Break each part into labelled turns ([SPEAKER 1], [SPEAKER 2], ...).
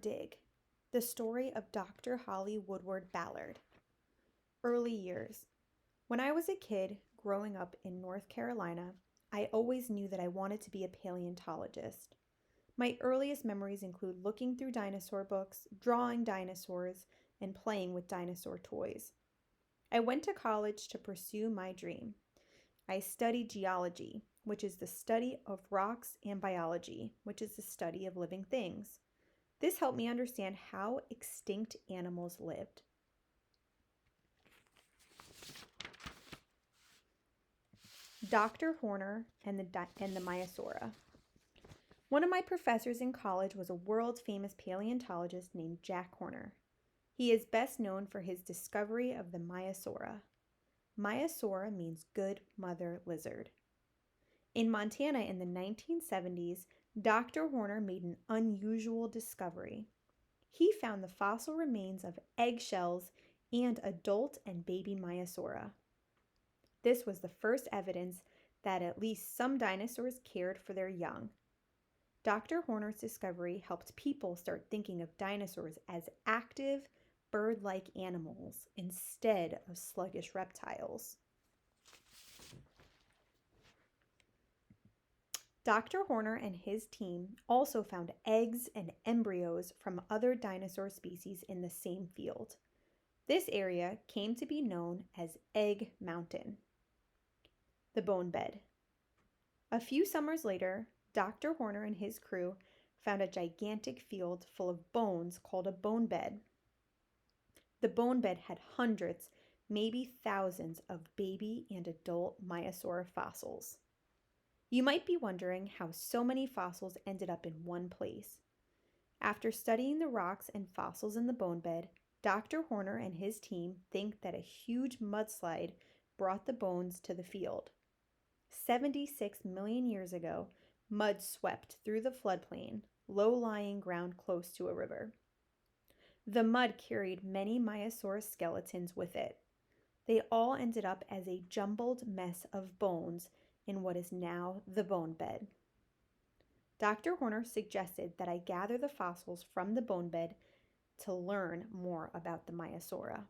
[SPEAKER 1] Dig, the story of Dr. Holly Woodward Ballard. Early years. When I was a kid growing up in North Carolina, I always knew that I wanted to be a paleontologist. My earliest memories include looking through dinosaur books, drawing dinosaurs, and playing with dinosaur toys. I went to college to pursue my dream. I studied geology, which is the study of rocks, and biology, which is the study of living things. This helped me understand how extinct animals lived. Dr. Horner and the Maiasaura. One of my professors in college was a world-famous paleontologist named Jack Horner. He is best known for his discovery of the Maiasaura. Maiasaura means good mother lizard. In Montana in the 1970s, Dr. Horner made an unusual discovery. He found the fossil remains of eggshells and adult and baby Maiasaura. This was the first evidence that at least some dinosaurs cared for their young. Dr. Horner's discovery helped people start thinking of dinosaurs as active, bird-like animals instead of sluggish reptiles. Dr. Horner and his team also found eggs and embryos from other dinosaur species in the same field. This area came to be known as Egg Mountain. The bone bed. A few summers later, Dr. Horner and his crew found a gigantic field full of bones called a bone bed. The bone bed had hundreds, maybe thousands of baby and adult Maiasaura fossils. You might be wondering how so many fossils ended up in one place. After studying the rocks and fossils in the bone bed, Dr. Horner and his team think that a huge mudslide brought the bones to the field. 76 million years ago, mud swept through the floodplain, low-lying ground close to a river. The mud carried many Maiasaurus skeletons with it. They all ended up as a jumbled mess of bones in what is now the bone bed. Dr. Horner suggested that I gather the fossils from the bone bed to learn more about the Maiasaura.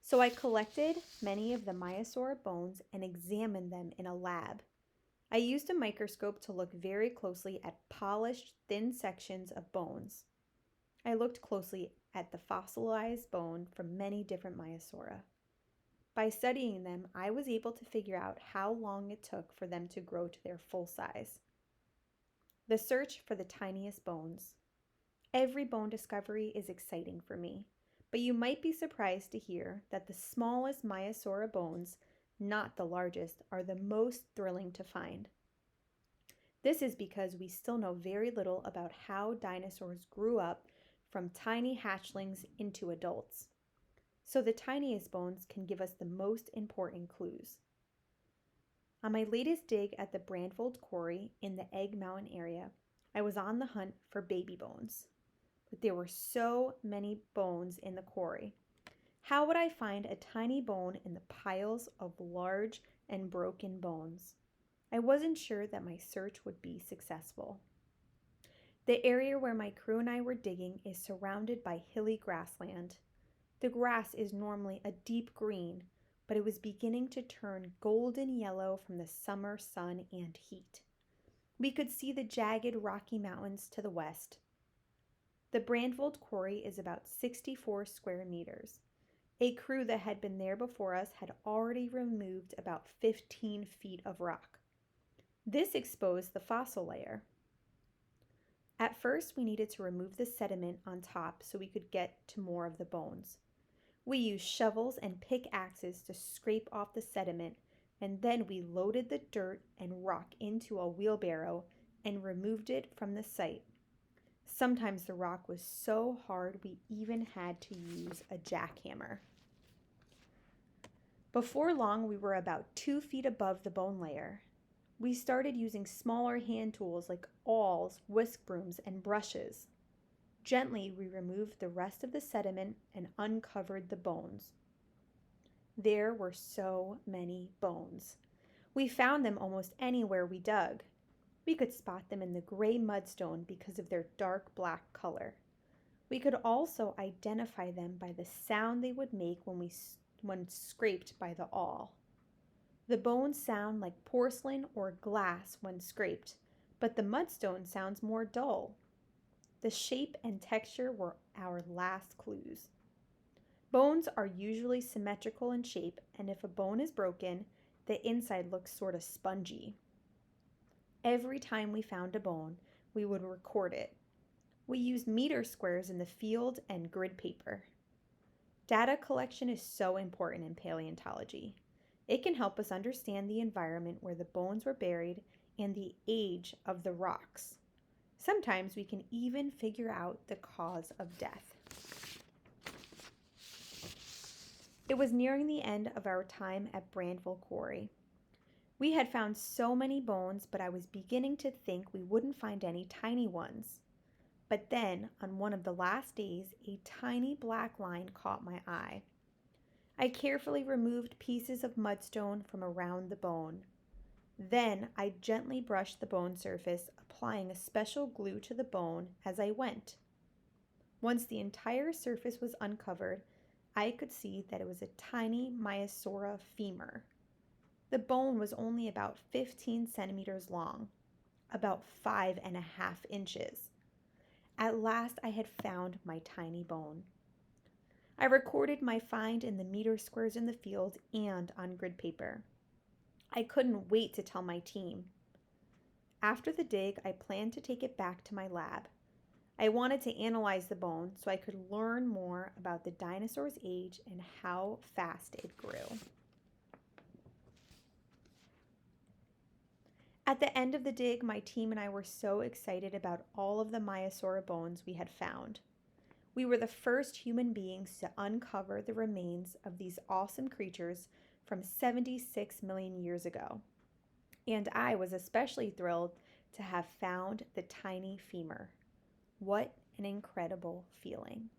[SPEAKER 1] So I collected many of the Maiasaura bones and examined them in a lab. I used a microscope to look very closely at polished, thin sections of bones. I looked closely at the fossilized bone from many different Maiasaura. By studying them, I was able to figure out how long it took for them to grow to their full size. The search for the tiniest bones. Every bone discovery is exciting for me, but you might be surprised to hear that the smallest Maiasaura bones, not the largest, are the most thrilling to find. This is because we still know very little about how dinosaurs grew up from tiny hatchlings into adults. So the tiniest bones can give us the most important clues. On my latest dig at the Brandfold Quarry in the Egg Mountain area, I was on the hunt for baby bones. But there were so many bones in the quarry. How would I find a tiny bone in the piles of large and broken bones? I wasn't sure that my search would be successful. The area where my crew and I were digging is surrounded by hilly grassland. The grass is normally a deep green, but it was beginning to turn golden yellow from the summer sun and heat. We could see the jagged Rocky Mountains to the west. The Brandfold Quarry is about 64 square meters. A crew that had been there before us had already removed about 15 feet of rock. This exposed the fossil layer. At first, we needed to remove the sediment on top so we could get to more of the bones. We used shovels and pickaxes to scrape off the sediment, and then we loaded the dirt and rock into a wheelbarrow and removed it from the site. Sometimes the rock was so hard we even had to use a jackhammer. Before long, we were about 2 feet above the bone layer. We started using smaller hand tools like awls, whisk brooms, and brushes. Gently, we removed the rest of the sediment and uncovered the bones. There were so many bones. We found them almost anywhere we dug. We could spot them in the gray mudstone because of their dark black color. We could also identify them by the sound they would make when scraped by the awl. The bones sound like porcelain or glass when scraped, but the mudstone sounds more dull. The shape and texture were our last clues. Bones are usually symmetrical in shape, and if a bone is broken, the inside looks sort of spongy. Every time we found a bone, we would record it. We used meter squares in the field and grid paper. Data collection is so important in paleontology. It can help us understand the environment where the bones were buried and the age of the rocks. Sometimes we can even figure out the cause of death. It was nearing the end of our time at Brandville Quarry. We had found so many bones, but I was beginning to think we wouldn't find any tiny ones. But then, on one of the last days, a tiny black line caught my eye. I carefully removed pieces of mudstone from around the bone. Then I gently brushed the bone surface, applying a special glue to the bone as I went. Once the entire surface was uncovered, I could see that it was a tiny Maiasaura femur. The bone was only about 15 centimeters long, about 5.5 inches. At last I had found my tiny bone. I recorded my find in the meter squares in the field and on grid paper. I couldn't wait to tell my team. After the dig, I planned to take it back to my lab. I wanted to analyze the bone so I could learn more about the dinosaur's age and how fast it grew. At the end of the dig, my team and I were so excited about all of the Maiasaura bones we had found. We were the first human beings to uncover the remains of these awesome creatures from 76 million years ago. And I was especially thrilled to have found the tiny femur. What an incredible feeling.